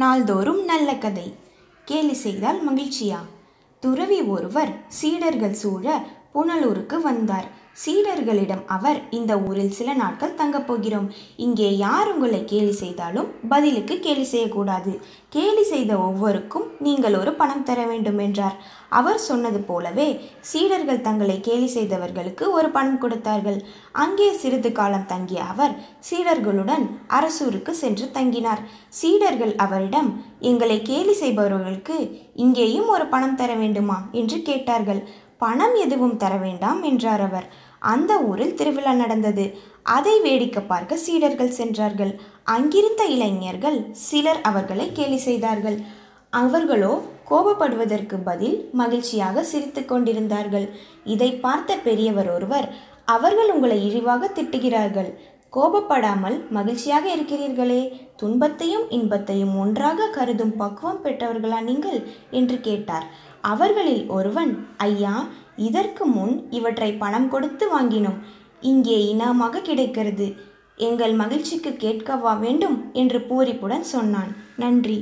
நாள்தோறும் நல்ல கதை. கேலி செய்தால் மகிழ்ச்சியா? துறவி ஒருவர் சீடர்கள் சூழ புனலூருக்கு வந்தார். சீடர்களிடம் அவர், இந்த ஊரில் சில நாட்கள் தங்கப் போகிறோம். இங்கே யார் உங்களை கேலி செய்தாலும் பதிலுக்கு கேலி செய்யக்கூடாது. கேலி செய்த ஒவ்வொருக்கும் நீங்கள் ஒரு பணம் தர வேண்டும் என்றார். அவர் சொன்னது போலவே சீடர்கள் தங்களை கேலி செய்தவர்களுக்கு ஒரு பணம் கொடுத்தார்கள். அங்கே சிறிது காலம் தங்கிய அவர் சீடர்களுடன் அரசூருக்கு சென்று தங்கினார். சீடர்கள் அவரிடம், எங்களை கேலி செய்பவர்களுக்கு இங்கேயும் ஒரு பணம் தர வேண்டுமா என்று கேட்டார்கள். பணம் எதுவும் தர வேண்டாம் என்றார் அவர். அந்த ஊரில் திருவிழா நடந்தது. அதை வேடிக்கை பார்க்க சீடர்கள் சென்றார்கள். அங்கிருந்த இளைஞர்கள் சிலர் அவர்களை கேலி செய்தார்கள். அவர்களோ கோபப்படுவதற்கு பதில் மகிழ்ச்சியாக சிரித்து கொண்டிருந்தார்கள். இதை பார்த்த பெரியவர் ஒருவர், அவர்கள் உங்களை இழிவாக திட்டுகிறார்கள், கோபப்படாமல் மகிழ்ச்சியாக இருக்கிறீர்களே, துன்பத்தையும் இன்பத்தையும் ஒன்றாக கருதும் பக்குவம் பெற்றவர்களா நீங்கள் என்று கேட்டார். அவர்களில் ஒருவன், ஐயா, இதற்கு முன் இவற்றை பணம் கொடுத்து வாங்கினோம், இங்கே இனாமாக கிடைக்கிறது, எங்கள் மகிழ்ச்சிக்கு கேட்கவா வேண்டும் என்று பூரிப்புடன் சொன்னான். நன்றி.